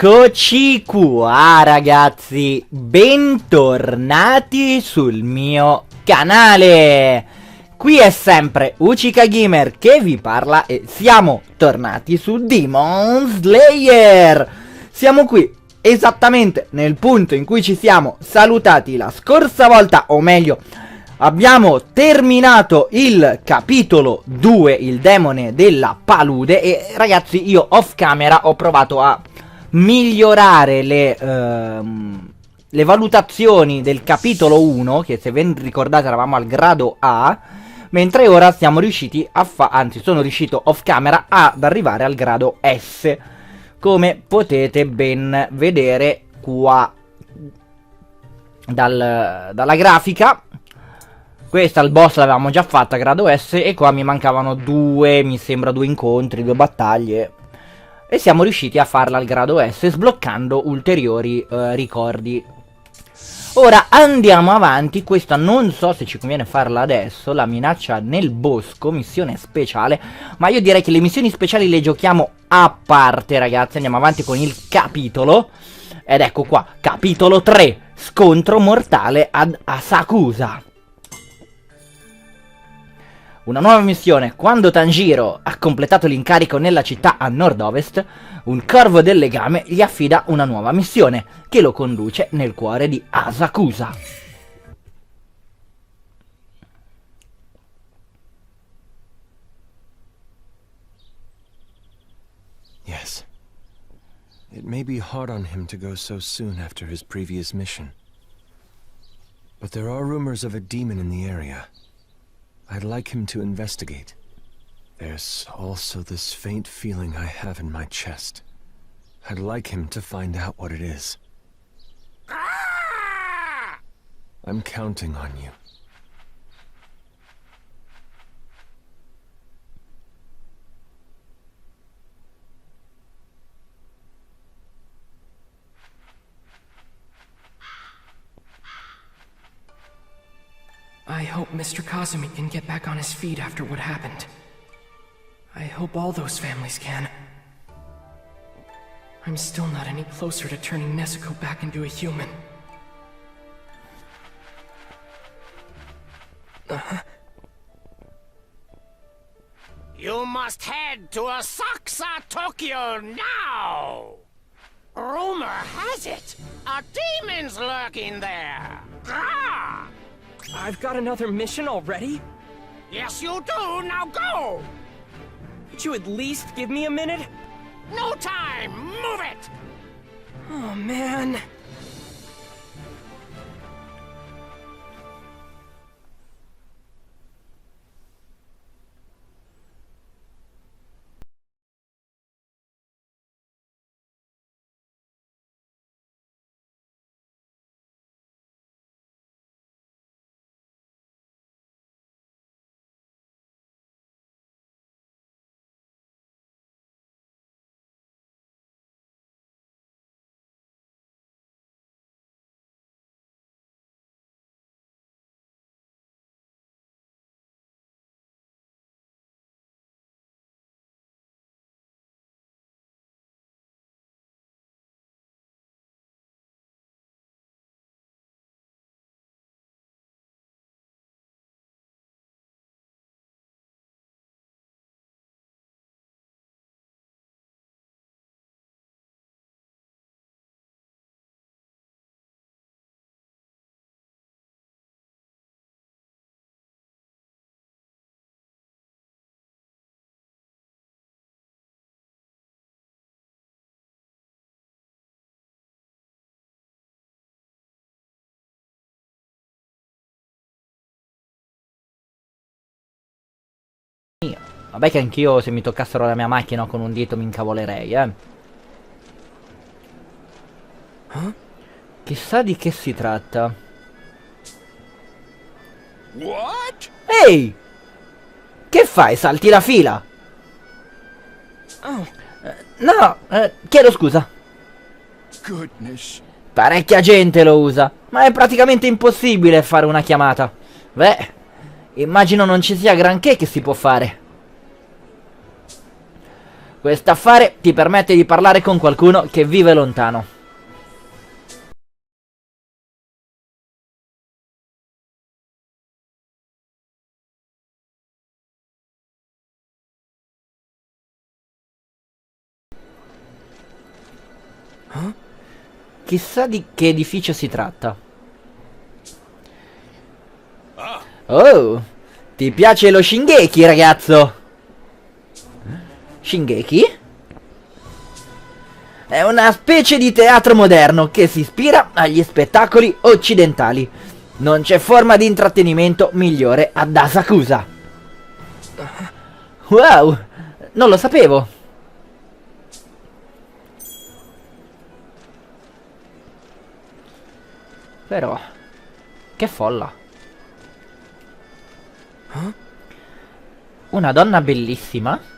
Eccoci qua ragazzi, bentornati sul mio canale. Qui è sempre Uchika Gamer che vi parla e siamo tornati su Demon Slayer. Siamo qui esattamente nel punto in cui ci siamo salutati la scorsa volta, o meglio abbiamo terminato il capitolo 2, il demone della palude. E ragazzi, io off camera ho provato a migliorare le valutazioni del capitolo 1, che se ben ricordate eravamo al grado A, mentre ora siamo riusciti a anzi sono riuscito off camera ad arrivare al grado S, come potete ben vedere qua dalla grafica. Questa il boss l'avevamo già fatta, grado S, e qua mi mancavano mi sembra due incontri, due battaglie. E siamo riusciti a farla al grado S, sbloccando ulteriori ricordi. Ora andiamo avanti. Questa non so se ci conviene farla adesso, la minaccia nel bosco, missione speciale. Ma io direi che le missioni speciali le giochiamo a parte, ragazzi. Andiamo avanti con il capitolo. Ed ecco qua, capitolo 3, scontro mortale ad Asakusa. Una nuova missione. Quando Tanjiro ha completato l'incarico nella città a nord-ovest, un corvo del legame gli affida una nuova missione che lo conduce nel cuore di Asakusa. Yes. It may be hard on him to go so soon after his previous mission. But there are rumors of a demon in the area. I'd like him to investigate. There's also this faint feeling I have in my chest. I'd like him to find out what it is. I'm counting on you. I hope Mr. Kazumi can get back on his feet after what happened. I hope all those families can. I'm still not any closer to turning Nezuko back into a human. You must head to Asakusa, Tokyo now! Rumor has it, a demon's lurking there! Ah! I've got another mission already? Yes, you do! Now go! Could you at least give me a minute? No time! Move it! Oh, man. Vabbè che anch'io, se mi toccassero la mia macchina con un dito mi incavolerei, Chissà di che si tratta. What? Ehi! Che fai? Salti la fila? Oh. No, chiedo scusa. Goodness. Parecchia gente lo usa, ma è praticamente impossibile fare una chiamata. Beh, immagino non ci sia granché che si può fare. Quest'affare ti permette di parlare con qualcuno che vive lontano. Chissà di che edificio si tratta. Oh, ti piace lo Shingeki, ragazzo? Shingeki? È una specie di teatro moderno che si ispira agli spettacoli occidentali. Non c'è forma di intrattenimento migliore ad Asakusa. Wow, non lo sapevo. Però, che folla. Una donna bellissima?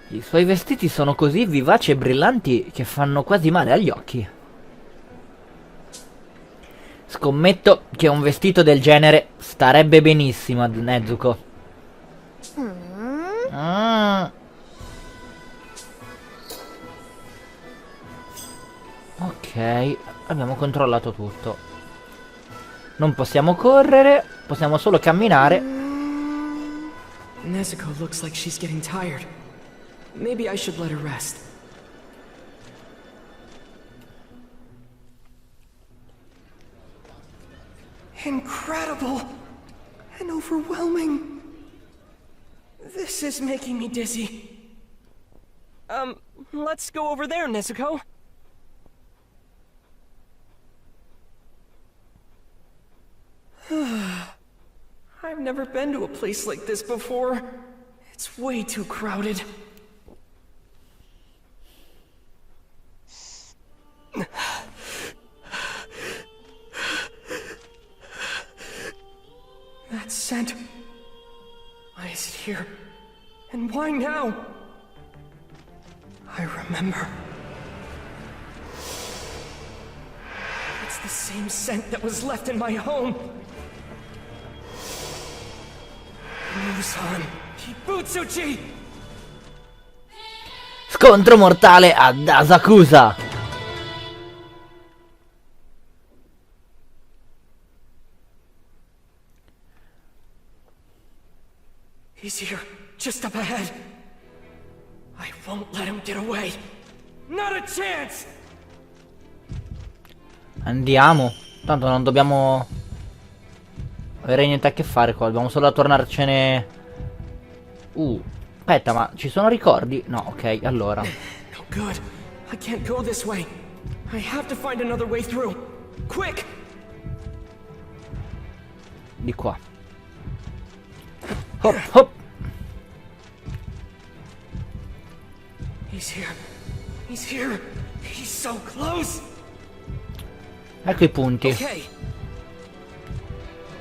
I suoi vestiti sono così vivaci e brillanti che fanno quasi male agli occhi. Scommetto che un vestito del genere starebbe benissimo ad Nezuko. Ok, abbiamo controllato tutto. Non possiamo correre, possiamo solo camminare. Nezuko looks like she's getting tired. Maybe I should let her rest. Incredible and overwhelming. This is making me dizzy. Let's go over there, Nezuko. I've never been to a place like this before. It's way too crowded. That scent. Why is it here? And why now? I remember. It's the same scent that was left in my home. Musan Kibutsuchi! Scontro mortale ad Asakusa. He's here, just up ahead. I won't let him get away. Not a chance! Andiamo. Tanto non dobbiamo avere niente a che fare qua. Dobbiamo solo tornarcene. Aspetta, ma ci sono ricordi? No, ok, allora. No good. I can't go this way. I have to find another way through. Quick! Di qua. Hop, hop. He's here. He's here. He's so close. Ecco i punti. Okay.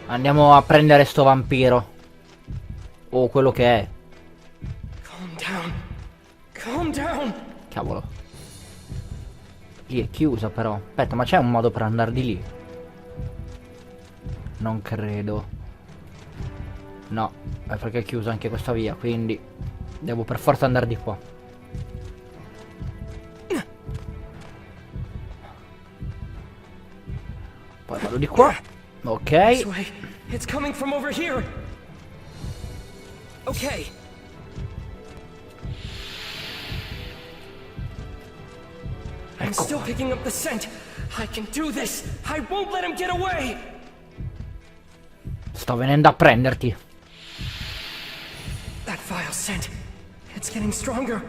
Andiamo a prendere sto vampiro. O quello che è. Calm down. Calm down. Cavolo. Lì è chiusa però. Aspetta, ma c'è un modo per andare di lì? Non credo. No, è perché è chiusa anche questa via, quindi devo per forza andare di qua. Poi vado di qua. Ok. This way. It's coming from over here. Okay. I'm Ecco still qua. picking up the scent. I can do this. I won't let him get away. Sto venendo a prenderti. That vile scent. It's getting stronger.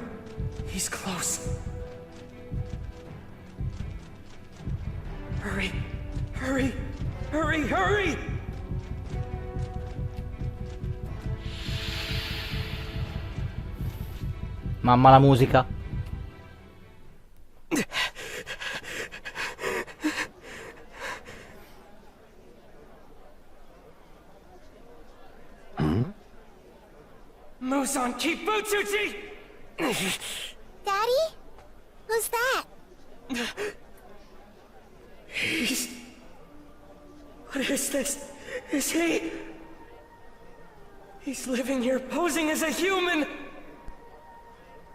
He's close. Hurry. Hurry. Hurry, hurry! Mamma la musica. Musan Kibutsuchi! Daddy? Who's that? He's... What is this? Is he... He's living here posing as a human!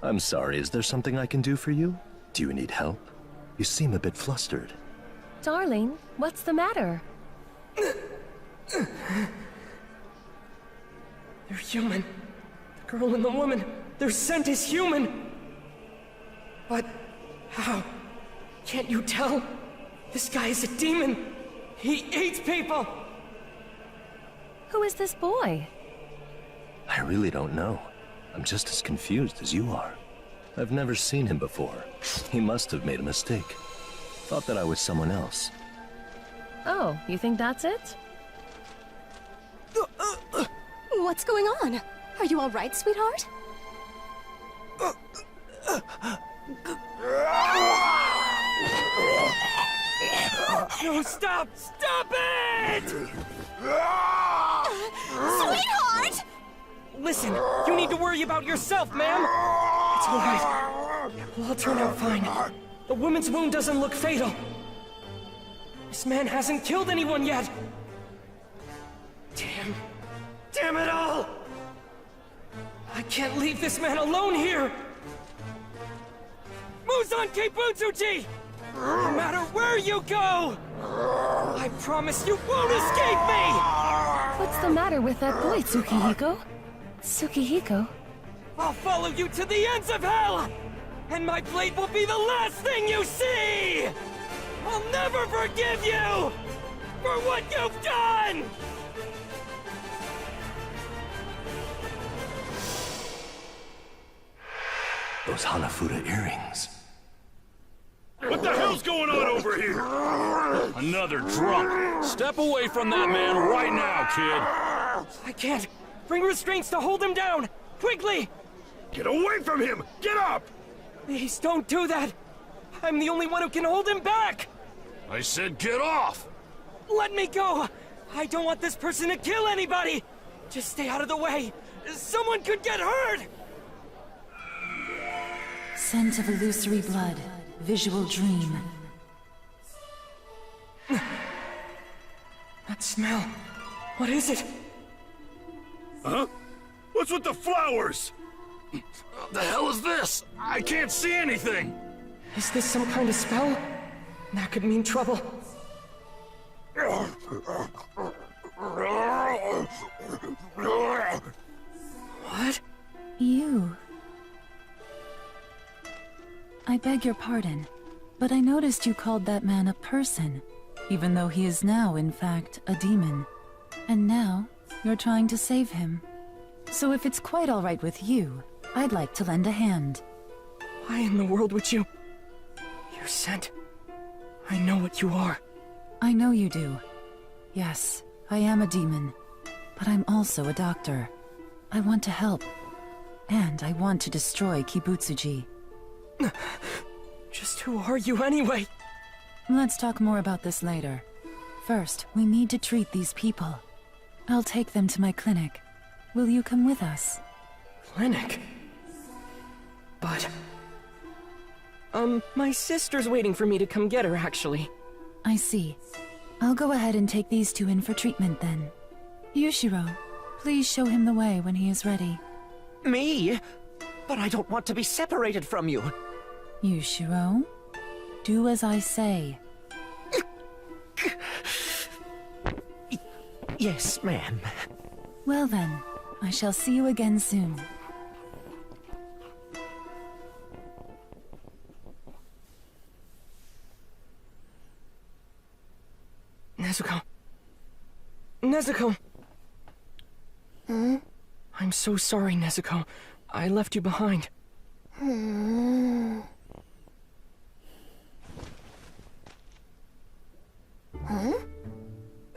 I'm sorry, is there something I can do for you? Do you need help? You seem a bit flustered. Darling, what's the matter? They're human. The girl and the woman, their scent is human! But how? Can't you tell? This guy is a demon! He eats people! Who is this boy? I really don't know. I'm just as confused as you are. I've never seen him before. He must have made a mistake. Thought that I was someone else. Oh, you think that's it? What's going on? Are you all right, sweetheart? No, stop! Stop it! Sweetheart! Listen, you need to worry about yourself, ma'am! It's alright. It'll all turn out fine. The woman's wound doesn't look fatal. This man hasn't killed anyone yet! Damn. Damn it all! I can't leave this man alone here! Muzan Keibutsuji! No matter where you go! I promise you won't escape me! What's the matter with that boy, Tsukihiko? Tsukihiko? I'll follow you to the ends of hell! And my blade will be the last thing you see! I'll never forgive you! For what you've done! Those Hanafuda earrings. What the hell's going on over here? Another drunk. Step away from that man right now, kid. I can't! Bring restraints to hold him down! Quickly! Get away from him! Get up! Please don't do that! I'm the only one who can hold him back! I said get off! Let me go! I don't want this person to kill anybody! Just stay out of the way! Someone could get hurt! Scent of illusory blood. Visual dream. That smell. What is it? Huh? What's with the flowers? What the hell is this? I can't see anything! Is this some kind of spell? That could mean trouble. What? You. I beg your pardon, but I noticed you called that man a person, even though he is now, in fact, a demon. And now, you're trying to save him. So if it's quite all right with you, I'd like to lend a hand. Why in the world would you... You're sent. I know what you are. I know you do. Yes, I am a demon, but I'm also a doctor. I want to help, and I want to destroy Kibutsuji. Just who are you anyway? Let's talk more about this later. First, we need to treat these people. I'll take them to my clinic. Will you come with us? Clinic? But... my sister's waiting for me to come get her, actually. I see. I'll go ahead and take these two in for treatment then. Yushiro, please show him the way when he is ready. Me? But I don't want to be separated from you. Yushiro, do as I say. Yes, ma'am. Well then, I shall see you again soon. Nezuko. Nezuko! Hmm? I'm so sorry, Nezuko. I left you behind. Huh?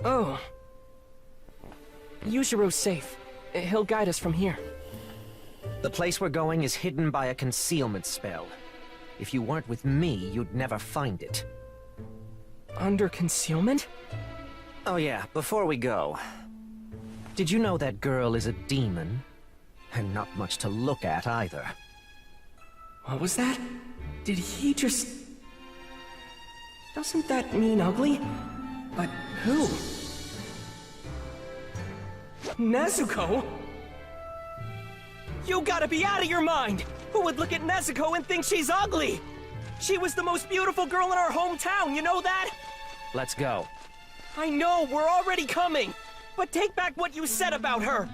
Oh. Yushiro's safe. He'll guide us from here. The place we're going is hidden by a concealment spell. If you weren't with me, you'd never find it. Under concealment? Oh yeah, before we go. Did you know that girl is a demon? And not much to look at either. What was that? Did he just... Doesn't that mean ugly? But who? Nezuko? You gotta be out of your mind! Who would look at Nezuko and think she's ugly? She was the most beautiful girl in our hometown, you know that? Let's go. I know, we're already coming! But take back what you said about her!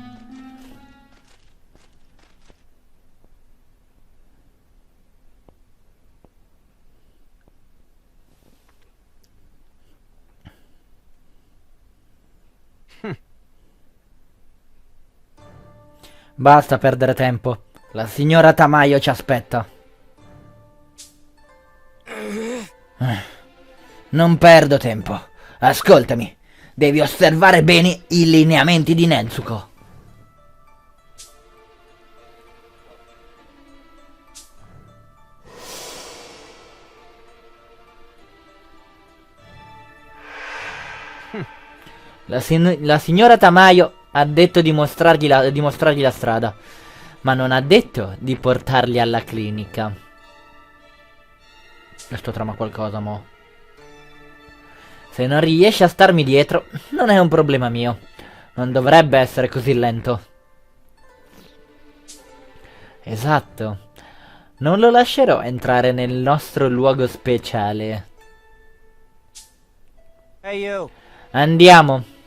Basta perdere tempo. La signora Tamayo ci aspetta. Non perdo tempo. Ascoltami. Devi osservare bene i lineamenti di Nezuko. La signora Tamayo ha detto di mostrargli la strada, ma non ha detto di portarli alla clinica. Questo trama qualcosa, mo. Se non riesci a starmi dietro, non è un problema mio. Non dovrebbe essere così lento. Esatto. Non lo lascerò entrare nel nostro luogo speciale. Hey you. Andiamo.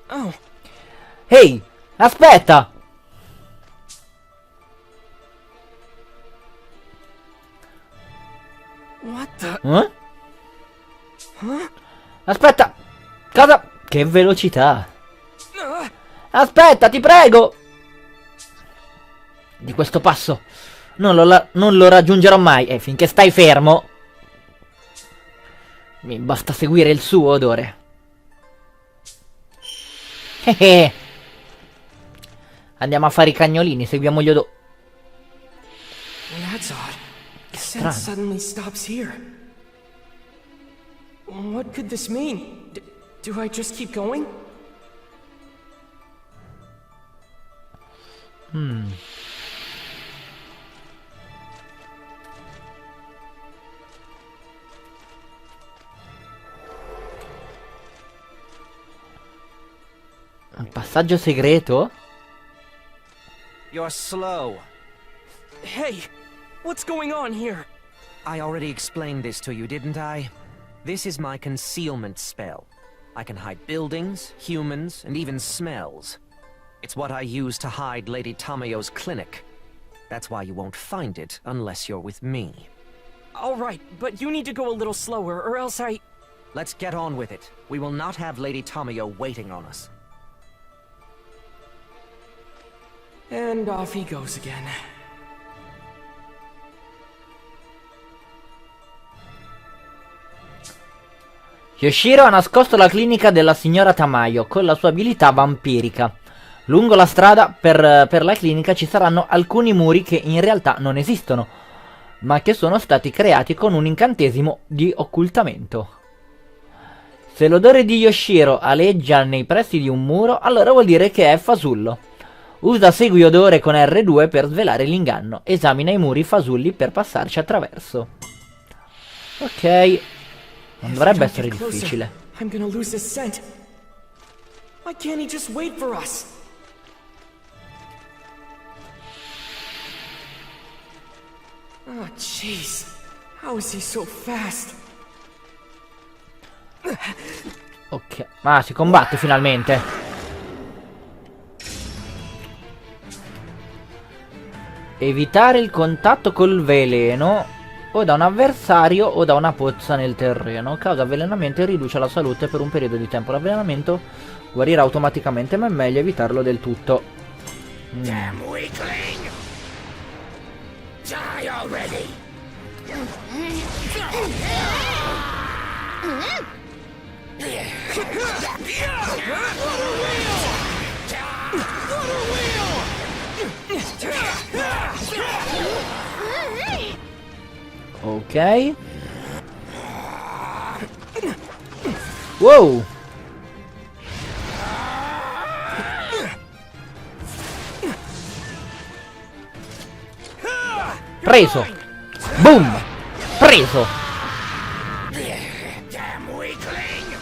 Oh. Ehi, aspetta! What the... Eh? Aspetta! Cosa? Che velocità! Aspetta, ti prego! Di questo passo non lo raggiungerò mai. E finché stai fermo mi basta seguire il suo odore. Andiamo a fare i cagnolini, seguiamo gli odori. That's odd. The scent suddenly stops here. What could this mean? Do I just keep going? Un passaggio segreto? You're slow. Hey, what's going on here? I already explained this to you, didn't I? This is my concealment spell. I can hide buildings, humans, and even smells. It's what I use to hide Lady Tamayo's clinic. That's why you won't find it unless you're with me. Alright, but you need to go a little slower, or else I... Let's get on with it. We will not have Lady Tamayo waiting on us. And off he goes again. Yoshiro ha nascosto la clinica della signora Tamayo con la sua abilità vampirica. Lungo la strada per la clinica ci saranno alcuni muri che in realtà non esistono, ma che sono stati creati con un incantesimo di occultamento. Se l'odore di Yoshiro aleggia nei pressi di un muro, allora vuol dire che è fasullo. Usa segui odore con R2 per svelare l'inganno. Esamina i muri fasulli per passarci attraverso. Ok. Non dovrebbe essere difficile. I'm gonna lose his scent. Why can't he just wait for us? Oh, jeez. How is he so fast? Ok. Ah, si combatte finalmente. Evitare il contatto col veleno o da un avversario o da una pozza nel terreno. Causa avvelenamento e riduce la salute per un periodo di tempo. L'avvelenamento guarirà automaticamente, ma è meglio evitarlo del tutto. Damn weakling! Die already! Ok. Wow. Preso. Boom. Preso. Damn weakling!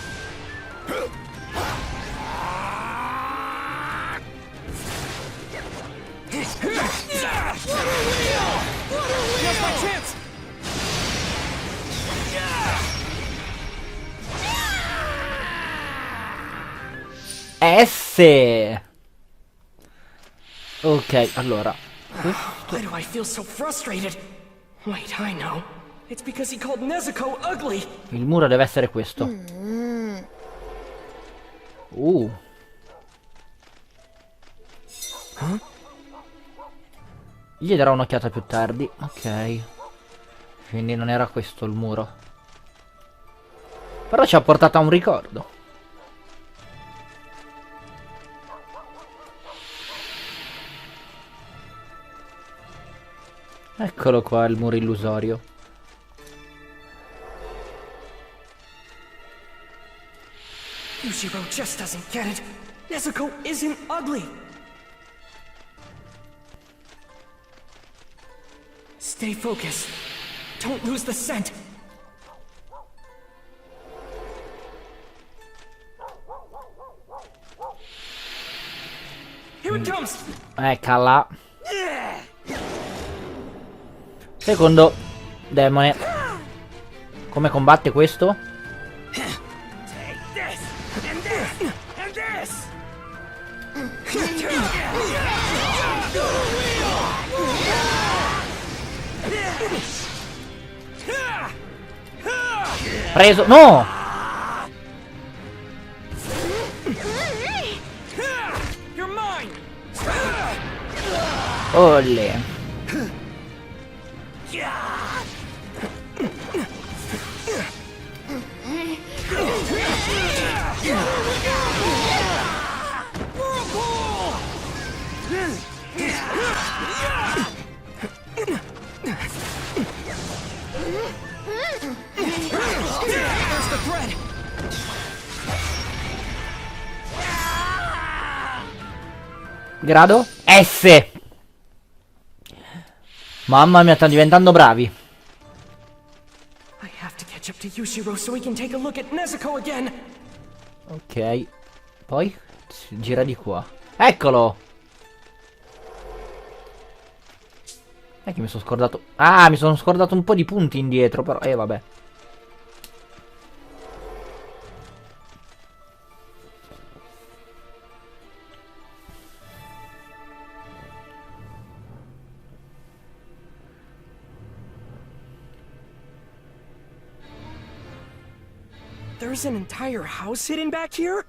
S. Ok, allora. Why do I feel so frustrated? Wait, I know. It's because he called Nezuko ugly. Il muro deve essere questo. Gli darò un'occhiata più tardi. Ok. Quindi non era questo il muro. Però ci ha portato a un ricordo. Eccolo qua il muro illusorio. Yushiro just doesn't get it. Nezuko isn't ugly. Stay focused. Don't lose the scent. Here it comes. Eccola. Secondo demone. Come combatte questo? Take this, and this, and this! Preso. No! You're mine. Olle. There's the thread. Grado S. Mamma mia, stanno diventando bravi. I have to catch up to Yushiro so we can take a look at Nezuko again. Ok. Poi si gira di qua. Eccolo. È che mi sono scordato. Ah, mi sono scordato un po' di punti indietro, però. Vabbè. There's an entire house hidden back here?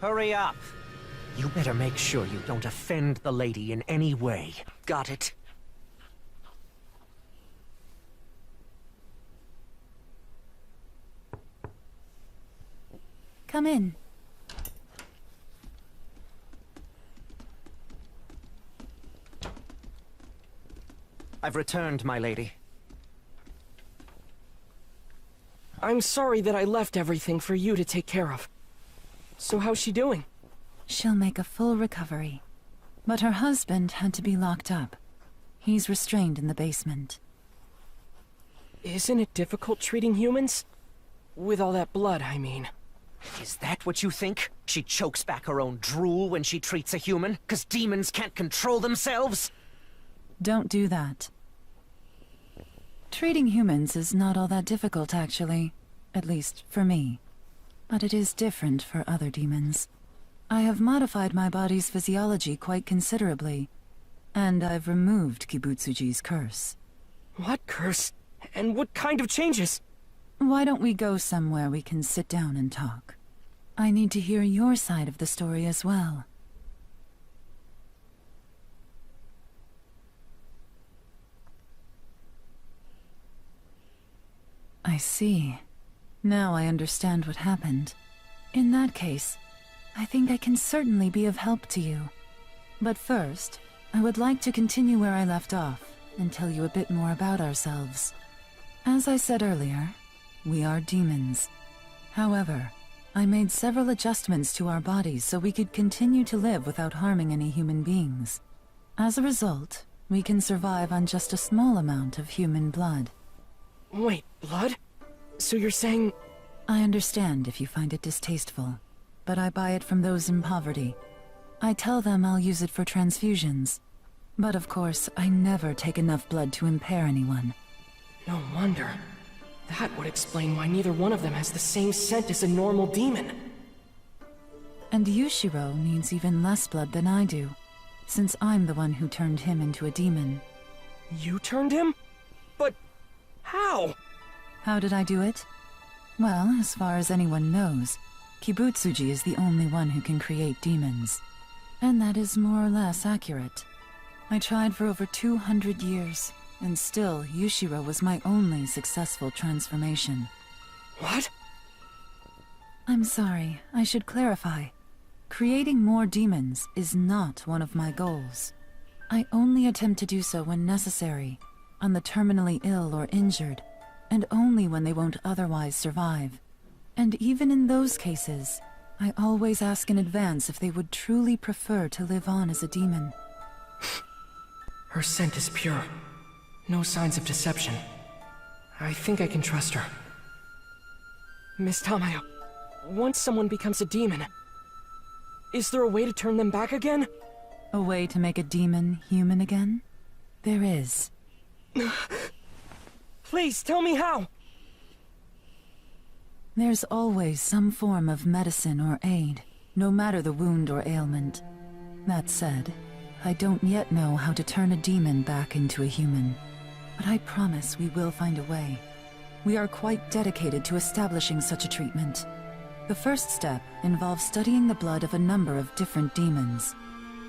Hurry up. You better make sure you don't offend the lady in any way. Got it? Come in. I've returned, my lady. I'm sorry that I left everything for you to take care of. So how's she doing? She'll make a full recovery. But her husband had to be locked up. He's restrained in the basement. Isn't it difficult treating humans? With all that blood, I mean. Is that what you think? She chokes back her own drool when she treats a human? 'Cause demons can't control themselves? Don't do that. Treating humans is not all that difficult, actually. At least, for me. But it is different for other demons. I have modified my body's physiology quite considerably. And I've removed Kibutsuji's curse. What curse? And what kind of changes? Why don't we go somewhere we can sit down and talk? I need to hear your side of the story as well. I see. Now I understand what happened. In that case, I think I can certainly be of help to you. But first, I would like to continue where I left off and tell you a bit more about ourselves. As I said earlier, we are demons. However, I made several adjustments to our bodies so we could continue to live without harming any human beings. As a result, we can survive on just a small amount of human blood. Wait, blood? So you're saying... I understand if you find it distasteful, but I buy it from those in poverty. I tell them I'll use it for transfusions. But of course, I never take enough blood to impair anyone. No wonder. That would explain why neither one of them has the same scent as a normal demon. And Yushiro needs even less blood than I do, since I'm the one who turned him into a demon. You turned him? But how? How did I do it? Well, as far as anyone knows, Kibutsuji is the only one who can create demons. And that is more or less accurate. I tried for over 200 years, and still Yushiro was my only successful transformation. What? I'm sorry, I should clarify. Creating more demons is not one of my goals. I only attempt to do so when necessary, on the terminally ill or injured, and only when they won't otherwise survive. And even in those cases, I always ask in advance if they would truly prefer to live on as a demon. Her scent is pure. No signs of deception. I think I can trust her. Miss Tamayo, once someone becomes a demon, is there a way to turn them back again? A way to make a demon human again? There is. Please, tell me how! There's always some form of medicine or aid, no matter the wound or ailment. That said, I don't yet know how to turn a demon back into a human. But I promise we will find a way. We are quite dedicated to establishing such a treatment. The first step involves studying the blood of a number of different demons,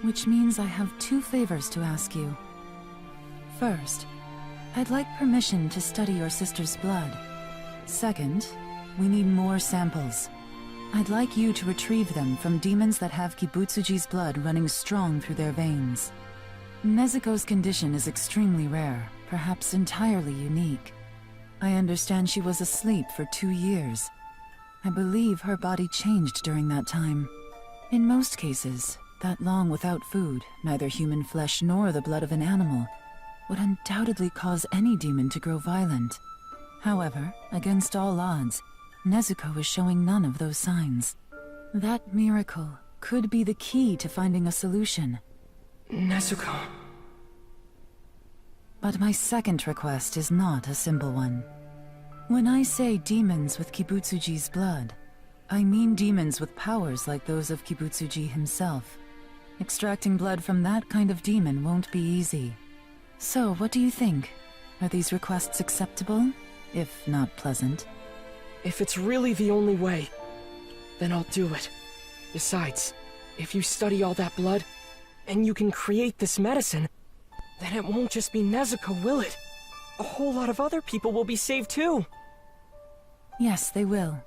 which means I have 2 favors to ask you. First, I'd like permission to study your sister's blood. Second, we need more samples. I'd like you to retrieve them from demons that have Kibutsuji's blood running strong through their veins. Nezuko's condition is extremely rare, perhaps entirely unique. I understand she was asleep for 2 years. I believe her body changed during that time. In most cases, that long without food, neither human flesh nor the blood of an animal, would undoubtedly cause any demon to grow violent. However, against all odds, Nezuko is showing none of those signs. That miracle could be the key to finding a solution. Nezuko. But my second request is not a simple one. When I say demons with Kibutsuji's blood, I mean demons with powers like those of Kibutsuji himself. Extracting blood from that kind of demon won't be easy. So, what do you think? Are these requests acceptable, if not pleasant? If it's really the only way, then I'll do it. Besides, if you study all that blood, and you can create this medicine, then it won't just be Nezuko, will it? A whole lot of other people will be saved too. Yes, they will.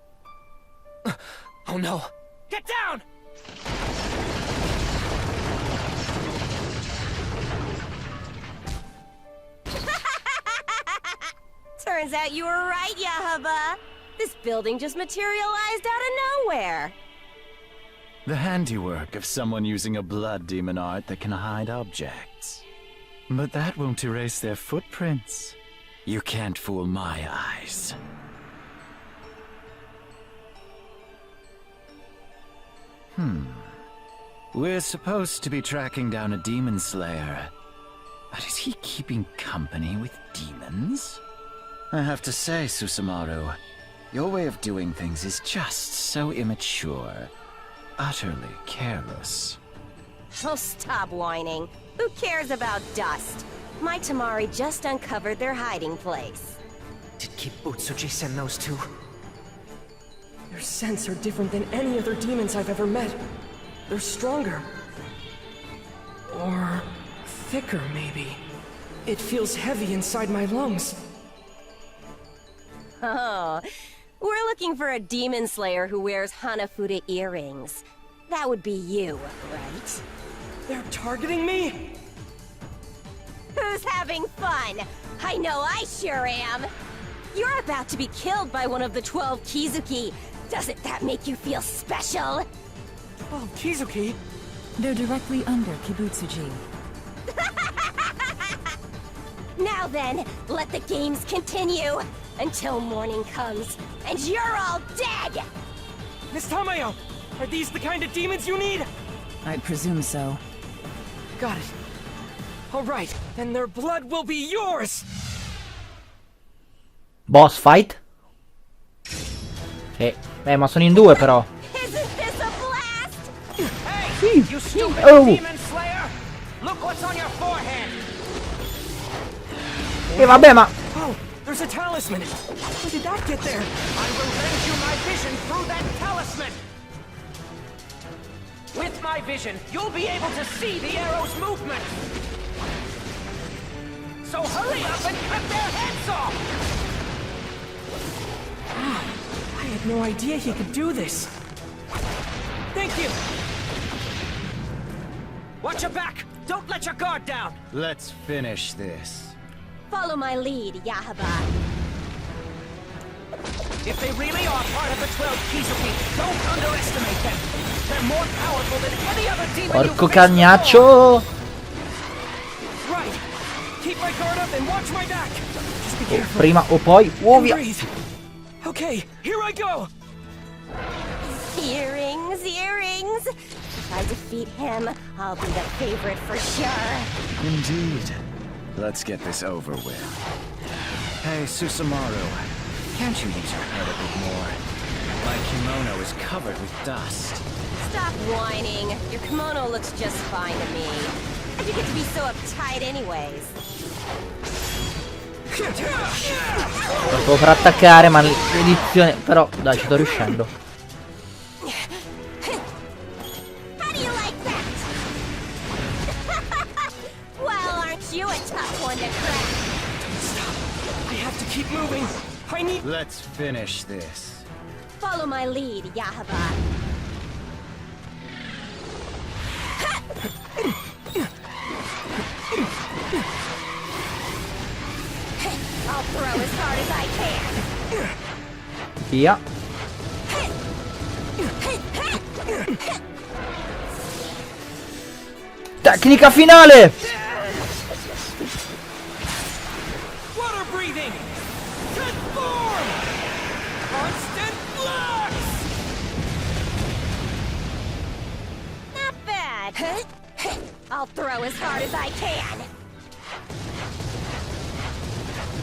Oh no! Get down! Turns out you were right, Yahaba. This building just materialized out of nowhere. The handiwork of someone using a blood demon art that can hide objects. But that won't erase their footprints. You can't fool my eyes. We're supposed to be tracking down a demon slayer. But is he keeping company with demons? I have to say, Susumaru, your way of doing things is just so immature. Utterly careless. Oh, stop whining. Who cares about dust? My Tamari just uncovered their hiding place. Did Kibutsuji send those 2? Their scents are different than any other demons I've ever met. They're stronger. Or thicker, maybe. It feels heavy inside my lungs. Oh, we're looking for a demon slayer who wears Hanafuda earrings. That would be you, right? They're targeting me? Who's having fun? I know I sure am. You're about to be killed by one of the 12 Kizuki. Doesn't that make you feel special? 12 Kizuki? They're directly under Kibutsuji. Now then, let the games continue until morning comes and you're all dead! Miss Tamayo, are these the kind of demons you need? I'd presume so. Got it. All right, then their blood will be yours! Boss fight? Sì. Ma sono in 2 però. Isn't this a blast? Sì. You stupid Oh. demon slayer! Look what's on your forehead! E vabbè, ma... Oh, there's a talisman. How did that get there? I will lend you my vision through that talisman! With my vision, you'll be able to see the arrow's movement! So hurry up and cut their heads off! I had no idea he could do this. Thank you. Watch your back! Don't let your guard down! Let's finish this. Follow my lead, Yahaba. If they really are part of the 12 Kizuki, don't underestimate them! They're more powerful than any other demon Porco you've faced cagnaccio! before. Right. Keep my guard up and watch my back. Just be careful. Prima o poi... And via! breathe. Okay, here I go. Earrings, earrings. If I defeat him, I'll be the favorite for sure. Indeed. Let's get this over with. Hey, Susumaru. Can't you use your head a bit more? My kimono is covered with dust. Stop whining. Your kimono looks just fine to me. You get to be so uptight anyways. Lo devo far attaccare, ma l'edizione... Però, dai, ci sto riuscendo. How do you like that? Well, aren't you a tough one to crack? Stop. I have to keep moving. I need... Let's finish this. Follow my lead, Yahaba. I'll throw as hard as I can. Via. Tecnica finale! Water breathing. Transform. Constant flux. Not bad. I'll throw as hard as I can.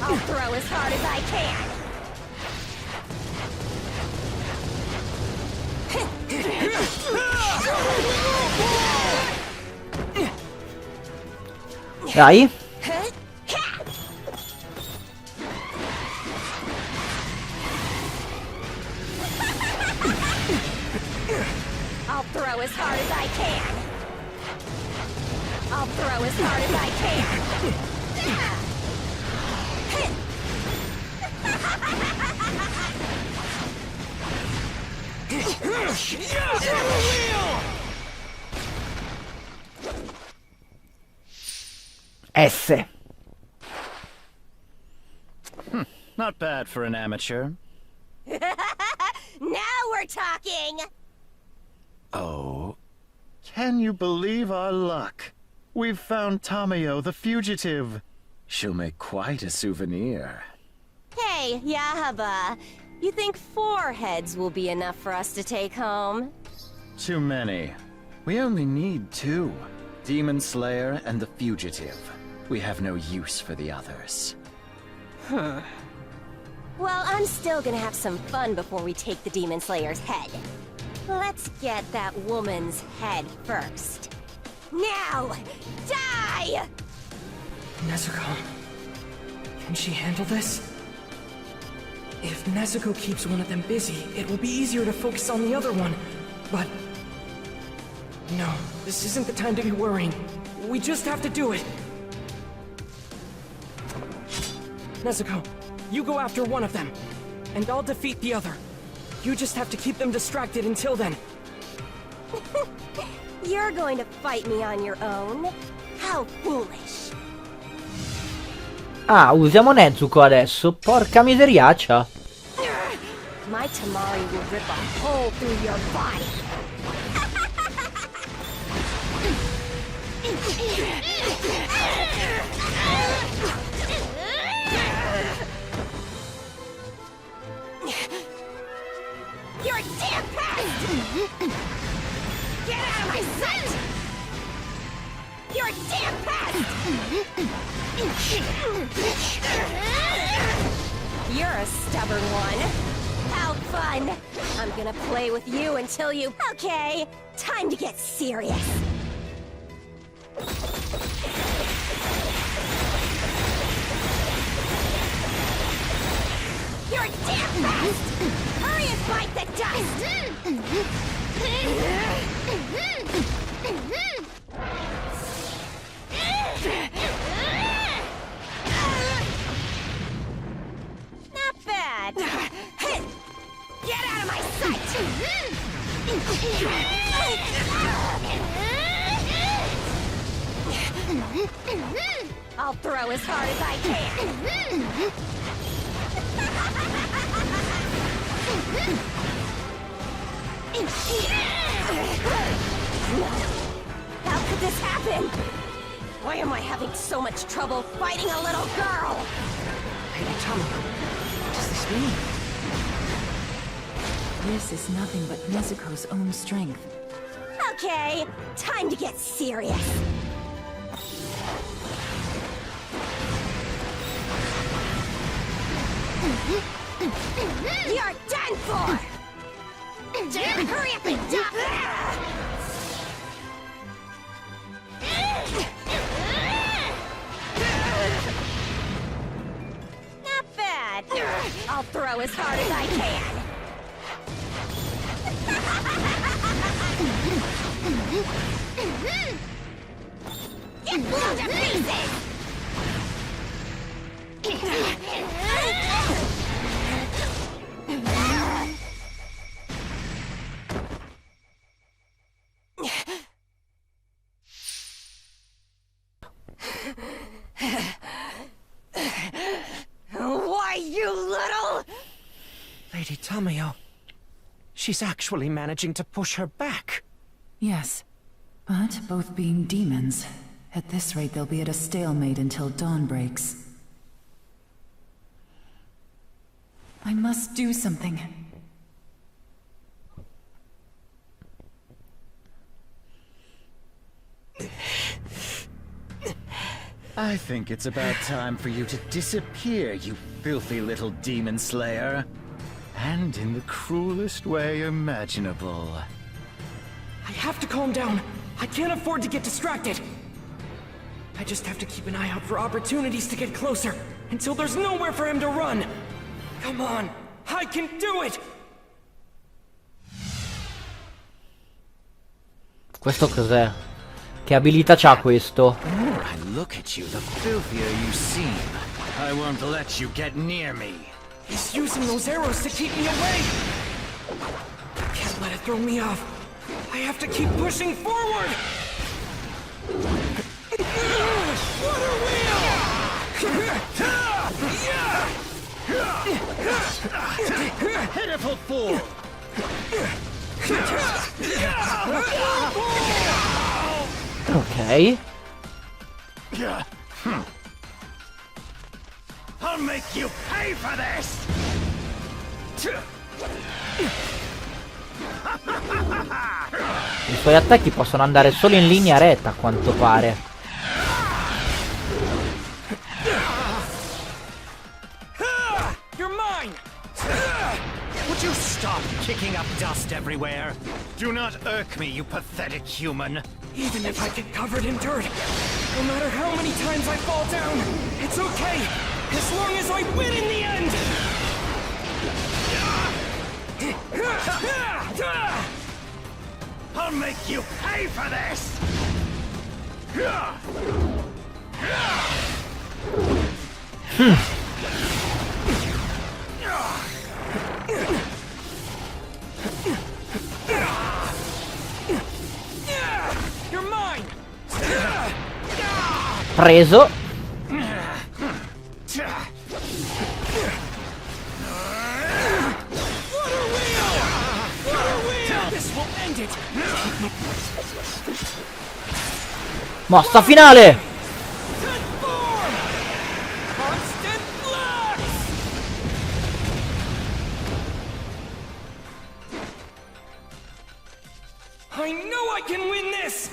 I'll throw as hard as I can. Dai. I'll throw as hard as I can. I'll throw as hard as I can. S. Not bad for an amateur. Now we're talking! Oh. Can you believe our luck? We've found Tamayo the fugitive. She'll make quite a souvenir. Hey, Yahaba. You think 4 heads will be enough for us to take home? Too many. We only need 2. Demon Slayer and the fugitive. We have no use for the others. Well, I'm still gonna have some fun before we take the Demon Slayer's head. Let's get that woman's head first. Now! Die! Nezuko. Can she handle this? If Nezuko keeps one of them busy, it will be easier to focus on the other one. But... no, this isn't the time to be worrying. We just have to do it. Nezuko, you go after one of them, and I'll defeat the other. You just have to keep them distracted until then. You're going to fight me on your own? How foolish. Ah, usiamo Nezuko adesso. Porca miseriaccia. My Tamari will rip a hole through your body. You're a damn pest! Get out of my sight! You're a damn pest! You're a stubborn one. How fun! I'm gonna play with you until you... Okay, time to get serious. You're damn fast! Hurry and bite the dust! Not bad. Get out of my sight! I'll throw as hard as I can. How could this happen? Why am I having so much trouble fighting a little girl? Lady Tamio, what does this mean? This is nothing but Nezuko's own strength. Okay, time to get serious. You're done for! Hurry up and die! Not bad. I'll throw as hard as I can. Get blown to pieces! Why, you little... Lady Tamio, she's actually managing to push her back. Yes, but both being demons, at this rate they'll be at a stalemate until dawn breaks. I must do something. I think it's about time for you to disappear, you filthy little demon slayer. And in the cruelest way imaginable. I have to calm down. I can't afford to get distracted. I just have to keep an eye out for opportunities to get closer, until there's nowhere for him to run. Come on, I can do it! Questo cos'è? Che abilità c'ha questo? The more I look at you, the filthier you seem. I won't let you get near me. He's using those arrows to keep me away! I can't let it throw me off. I have to keep pushing forward! Water wheel! Pitiful fool! Ok. I'll make you pay for this! I suoi attacchi possono andare solo in linea retta, a quanto pare. You're mine! Would you stop kicking up dust everywhere? Do not irk me, you pathetic human. Even if I get covered in dirt, no matter how many times I fall down, it's okay, as long as I win in the end! I'll make you pay for this! You're mine! Preso. Mossa finale! I know I can win this!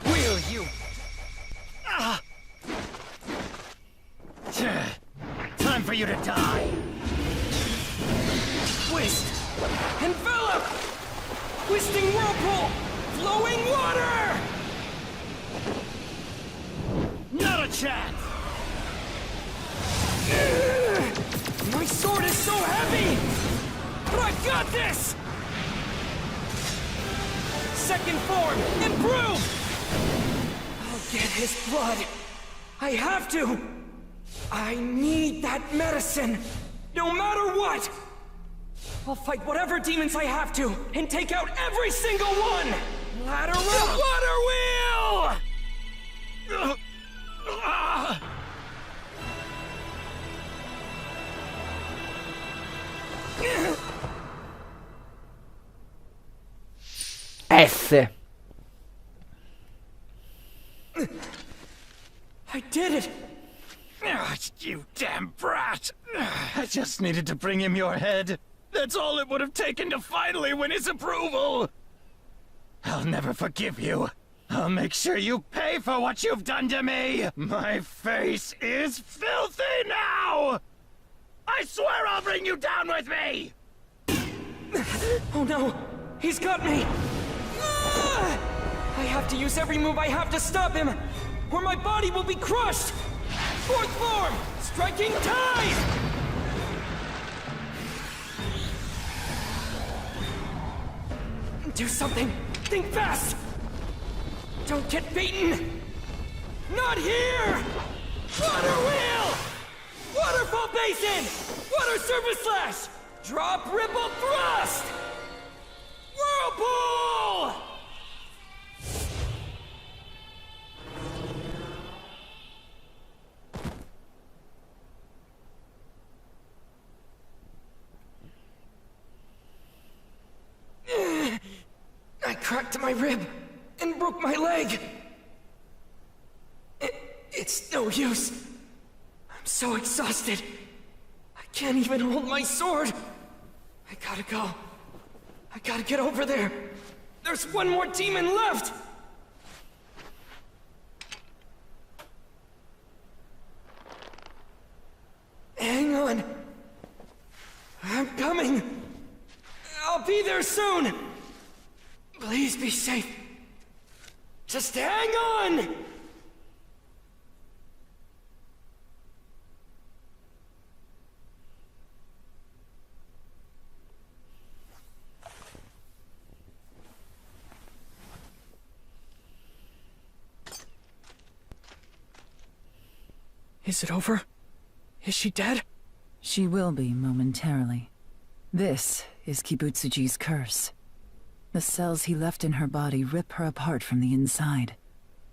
Will you? Time for you to die! Twist! Envelop! Twisting whirlpool! Flowing water! Not a chance! My sword is so heavy! But I've got this! Second form, improve! I'll get his blood. I have to! I need that medicine! No matter what! I'll fight whatever demons I have to, and take out every single one! Ladder up! Water wheel! S. I did it! You damn brat! I just needed to bring him your head. That's all it would have taken to finally win his approval. I'll never forgive you. I'll make sure you pay for what you've done to me. My face is filthy now! I swear I'll bring you down with me! Oh no! He's got me! Ah! I have to use every move I have to stop him, or my body will be crushed! Fourth form! Striking tide! Do something! Think fast! Don't get beaten! Not here! Water wheel! Waterfall basin! Water surface slash! Drop ripple thrust! Whirlpool! I cracked my rib and broke my leg. It's no use. I'm so exhausted. I can't even hold my sword. I gotta go. I gotta get over there. There's one more demon left. Hang on. I'm coming. I'll be there soon. Please be safe. Just hang on! Is it over? Is she dead? She will be momentarily. This is Kibutsuji's curse. The cells he left in her body rip her apart from the inside.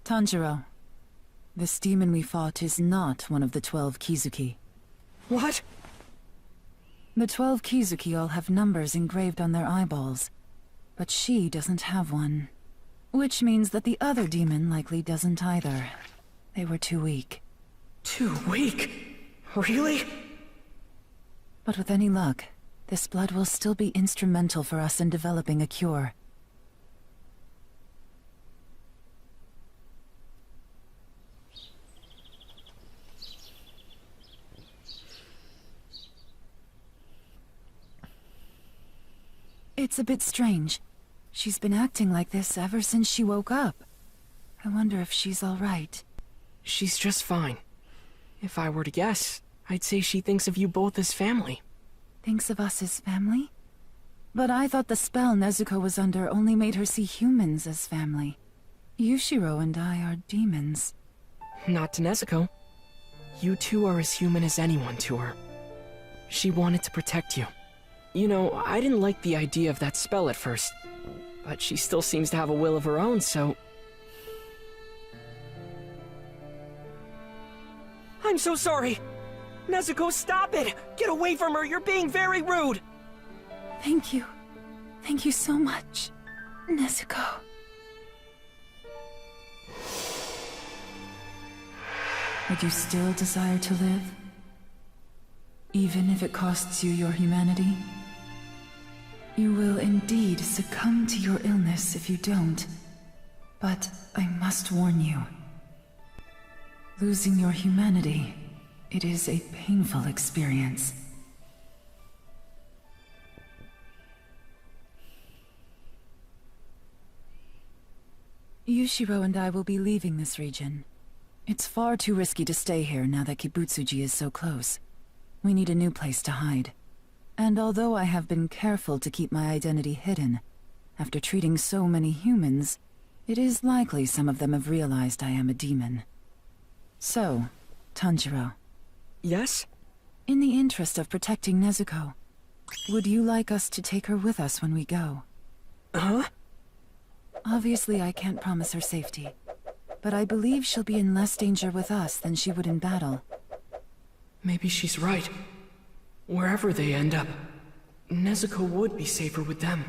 Tanjiro, this demon we fought is not one of the 12 Kizuki. What? The 12 Kizuki all have numbers engraved on their eyeballs, but she doesn't have one. Which means that the other demon likely doesn't either. They were too weak. Too weak? Really? But with any luck, this blood will still be instrumental for us in developing a cure. It's a bit strange. She's been acting like this ever since she woke up. I wonder if she's all right. She's just fine. If I were to guess, I'd say she thinks of you both as family. Thinks of us as family? But I thought the spell Nezuko was under only made her see humans as family. Yushiro and I are demons. Not to Nezuko. You two are as human as anyone to her. She wanted to protect you. You know, I didn't like the idea of that spell at first, but she still seems to have a will of her own, so... I'm so sorry! Nezuko, stop it! Get away from her! You're being very rude! Thank you. Thank you so much, Nezuko. Would you still desire to live? Even if it costs you your humanity? You will indeed succumb to your illness if you don't. But I must warn you. Losing your humanity, it is a painful experience. Yushiro and I will be leaving this region. It's far too risky to stay here now that Kibutsuji is so close. We need a new place to hide. And although I have been careful to keep my identity hidden, after treating so many humans, it is likely some of them have realized I am a demon. So, Tanjiro. Yes? In the interest of protecting Nezuko, would you like us to take her with us when we go? Huh? Obviously, I can't promise her safety, but I believe she'll be in less danger with us than she would in battle. Maybe she's right. Wherever they end up, Nezuko would be safer with them.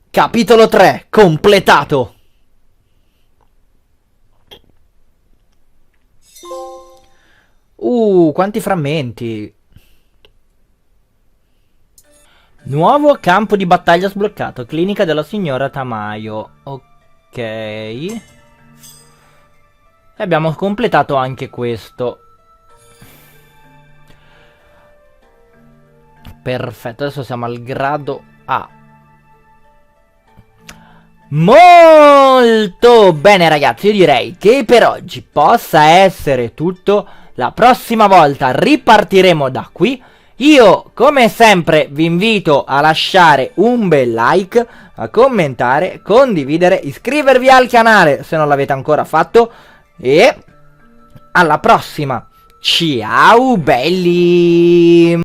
Capitolo 3, completato! Quanti frammenti! Nuovo campo di battaglia sbloccato, clinica della signora Tamayo. Ok. E abbiamo completato anche questo. Perfetto, adesso siamo al grado A. Molto bene ragazzi, io direi che per oggi possa essere tutto. La prossima volta ripartiremo da qui. Io come sempre vi invito a lasciare un bel like, a commentare, condividere, iscrivervi al canale se non l'avete ancora fatto. E alla prossima, ciao belli!